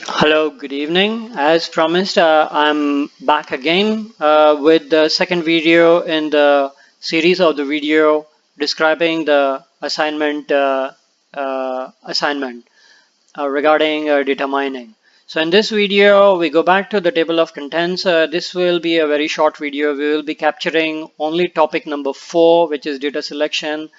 Hello, good evening. As promised, I'm back again with the second video in the series of the video describing the assignment regarding data mining. So in this video, we go back to the table of contents. This will be a very short video. We will be capturing only topic number 4, which is data selection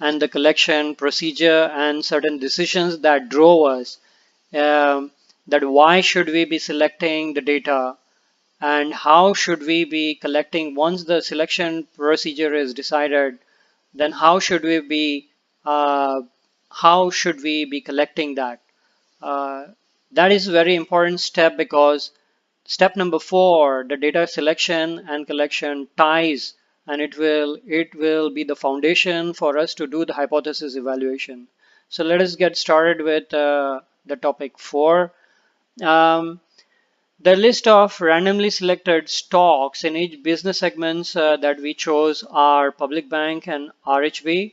and the collection procedure and certain decisions that drove us um, that why should we be selecting the data and how should we be collecting once the selection procedure is decided, then uh, how should we be collecting that. uh, that is a very important step because step number 4, the data selection and collection ties, and it will be the foundation for us to do the hypothesis evaluation. So let us get started with the topic 4. um, the list of randomly selected stocks in each business segments that we chose are public bank and RHB,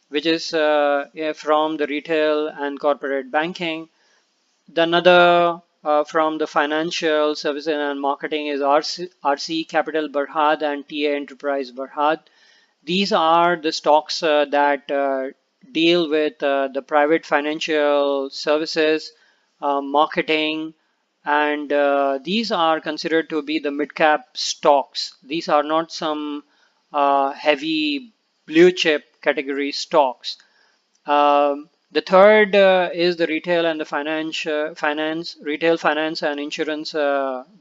which is yeah, from the retail and corporate banking. The another from the financial services and marketing is RC Capital Berhad and TA Enterprise Berhad. These are the stocks that deal with the private financial services, marketing, and these are considered to be the mid-cap stocks. These are not some heavy blue chip category stocks. The third is the retail and the retail finance and insurance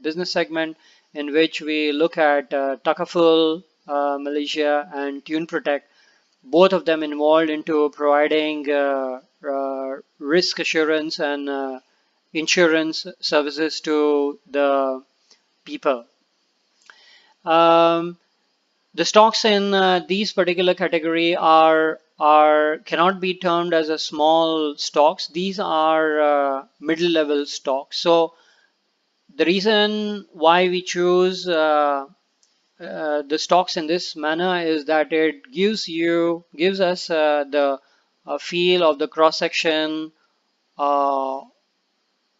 business segment, in which we look at Takaful, Malaysia, and Tune Protect, both of them involved into providing risk assurance and insurance services to the people. Um, the stocks in these particular category are cannot be termed as a small stocks. These are middle level stocks. So the reason why we choose the stocks in this manner is that it gives us the feel of the cross section uh,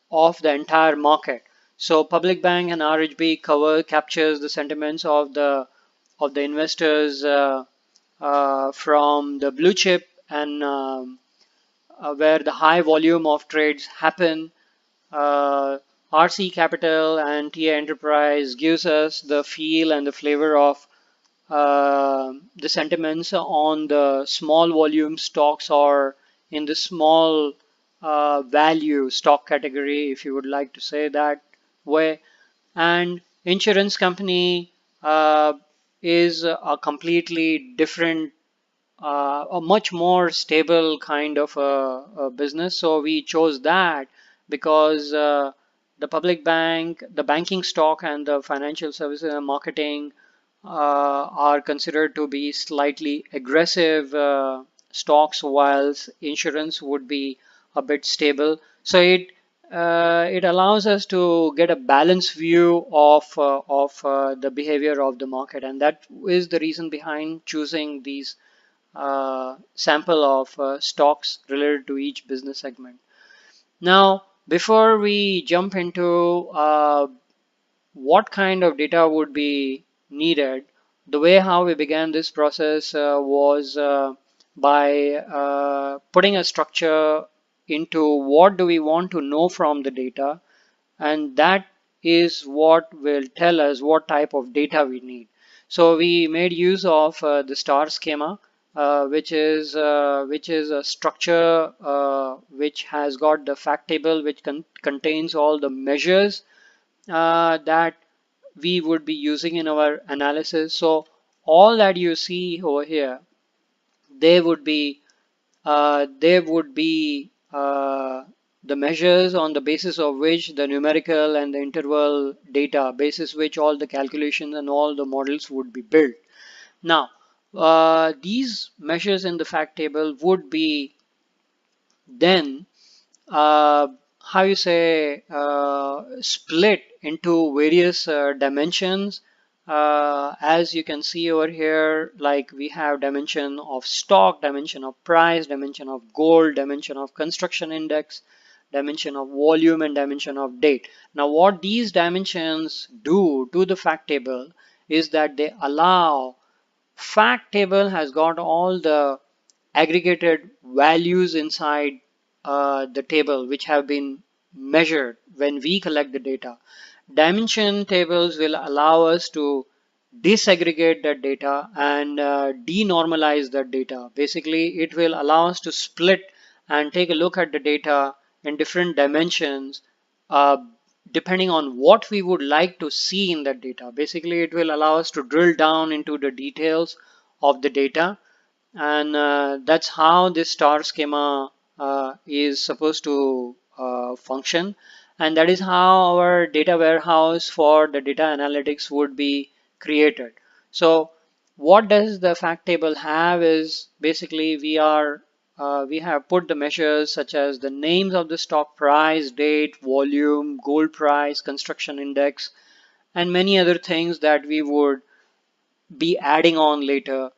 of the entire market. So public bank and RHB cover captures the sentiments of the investors from the blue chip and where the high volume of trades happen. RC Capital and TA Enterprise gives us the feel and the flavor of the sentiments on the small volume stocks or in the small value stock category, if you would like to say that way. And insurance company is a completely different, a much more stable kind of a business. So we chose that because the public bank, the banking stock, and the financial services and marketing are considered to be slightly aggressive stocks, whilst insurance would be a bit stable. So it allows us to get a balanced view of the behavior of the market, and that is the reason behind choosing these sample of stocks related to each business segment. Now, before we jump into what kind of data would be needed, the way how we began this process was by putting a structure into what do we want to know from the data, and that is what will tell us what type of data we need. So we made use of the star schema, which is a structure which has got the fact table, which contains all the measures that we would be using in our analysis. So all that you see over here, they would be the measures on the basis of which the numerical and the interval data, basis which all the calculations and all the models would be built. Now, these measures in the fact table would be then how you say split into various dimensions. As you can see over here, like we have dimension of stock, dimension of price, dimension of gold, dimension of construction index, dimension of volume, and dimension of date. Now what these dimensions do to the fact table is that they allow fact table has got all the aggregated values inside the table which have been measured when we collect the data. Dimension tables will allow us to disaggregate that data and denormalize that data. Basically, it will allow us to split and take a look at the data in different dimensions uh, depending on what we would like to see in that data. Basically, it will allow us to drill down into the details of the data, and that's how this star schema is supposed to function, and that is how our data warehouse for the data analytics would be created. So what does the fact table have is basically we have put the measures such as the names of the stock price, date, volume, gold price, construction index, and many other things that we would be adding on later.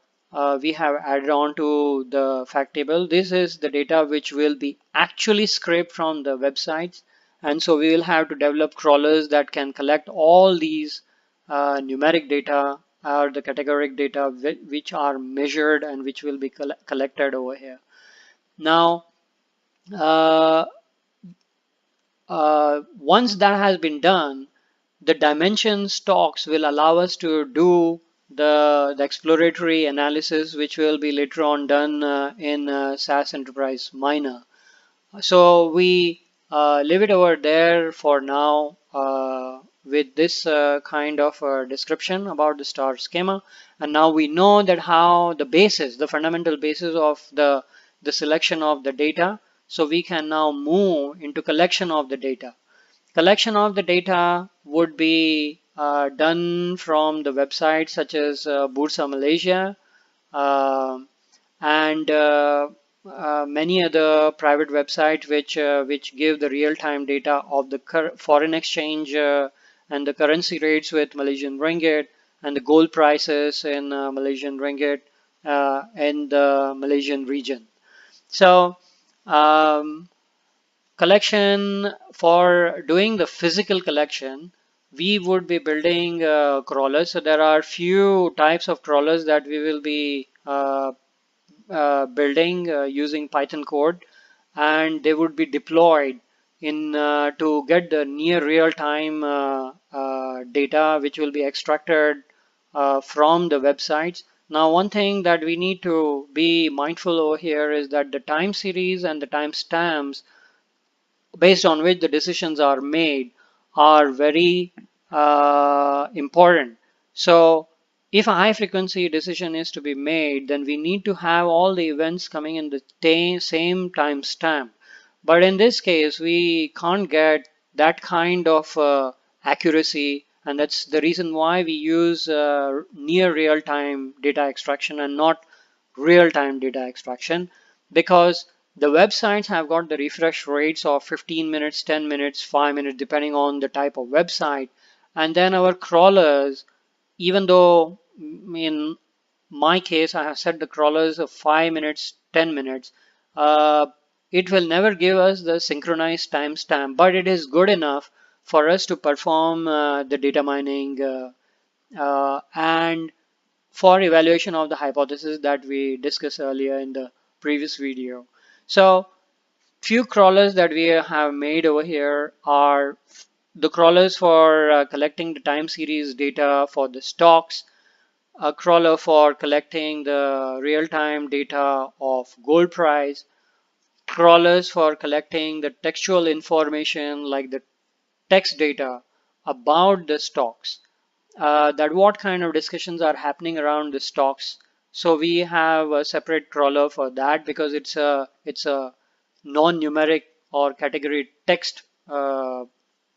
We have added on to the fact table. This is the data which will be actually scraped from the websites, and so we will have to develop crawlers that can collect all these numeric data or the categoric data which are measured and which will be collected over here. Now uh, once that has been done, the dimension stocks will allow us to do the exploratory analysis, which will be later on done in SAS Enterprise Miner. So we leave it over there for now with this kind of description about the star schema. And now we know that how the basis, the fundamental basis of the selection of the data. So we can now move into collection of the data. Collection of the data would be done from the websites such as Bursa Malaysia, uh, and many other private websites which give the real-time data of the foreign exchange and the currency rates with Malaysian ringgit and the gold prices in Malaysian ringgit in the Malaysian region. So um, collection, for doing the physical collection, we would be building crawlers. So there are few types of crawlers that we will be building using Python code, and they would be deployed in to get the near real-time data which will be extracted from the websites. Now, one thing that we need to be mindful over here is that the time series and the timestamps based on which the decisions are made are very important. So if a high frequency decision is to be made, then we need to have all the events coming in the same timestamp. But in this case, we can't get that kind of accuracy, and that's the reason why we use near real-time data extraction and not real-time data extraction, because the websites have got the refresh rates of 15 minutes, 10 minutes, 5 minutes, depending on the type of website. And then our crawlers, even though in my case I have set the crawlers of 5 minutes, 10 minutes, uh, it will never give us the synchronized timestamp, but it is good enough for us to perform the data mining and for evaluation of the hypothesis that we discussed earlier in the previous video. So few crawlers that we have made over here are the crawlers for collecting the time series data for the stocks, a crawler for collecting the real-time data of gold price, crawlers for collecting the textual information like the text data about the stocks, that what kind of discussions are happening around the stocks. So we have a separate crawler for that because it's a non-numeric or category text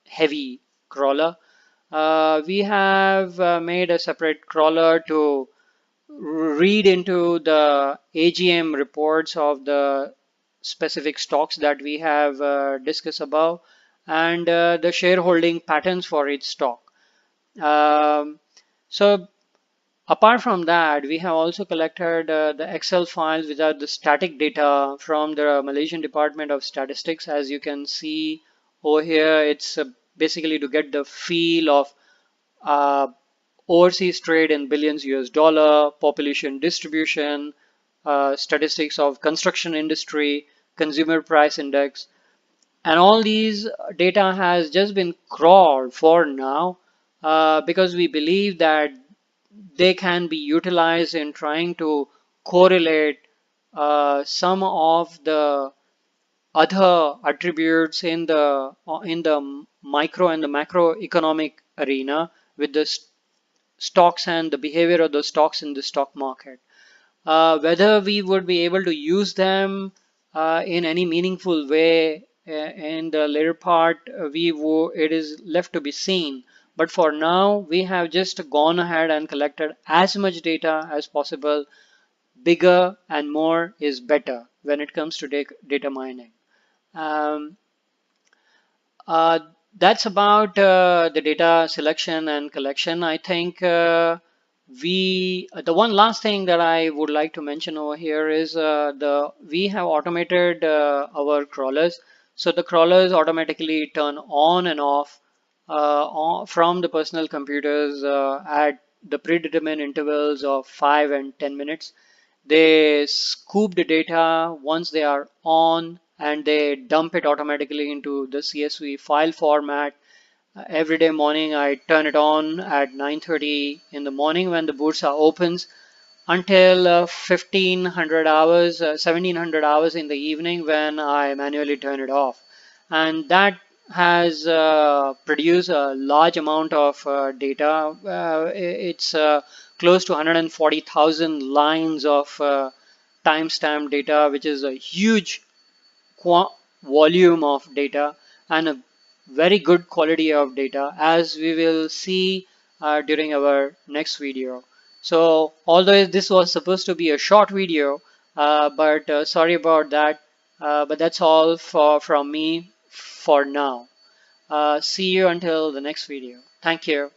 heavy crawler. We have made a separate crawler to read into the AGM reports of the specific stocks that we have discussed above, and the shareholding patterns for each stock. Um, so Apart from that, we have also collected the Excel files which are the static data from the Malaysian Department of Statistics. As you can see over here, it's basically to get the feel of uh, overseas trade in billions US dollar, population distribution, statistics of construction industry, consumer price index, and all these data has just been crawled for now because we believe that they can be utilized in trying to correlate some of the other attributes in the micro and the macroeconomic arena with the stocks and the behavior of the stocks in the stock market. Whether we would be able to use them in any meaningful way in the later part, it is left to be seen. But for now, we have just gone ahead and collected as much data as possible. Bigger and more is better when it comes to data mining. Um, uh, that's about the data selection and collection. I think the one last thing that I would like to mention over here is the we have automated our crawlers. So the crawlers automatically turn on and off from the personal computers at the predetermined intervals of 5 and 10 minutes. They scoop the data once they are on and they dump it automatically into the CSV file format. Every day morning I turn it on at 9:30 in the morning when the Bursa opens until 1500 hours, 1700 hours in the evening when I manually turn it off. And that has produced a large amount of data. It's close to 140,000 lines of timestamp data, which is a huge volume of data and a very good quality of data, as we will see during our next video. So although this was supposed to be a short video, but sorry about that, but that's all from me for now. See you until the next video. Thank you.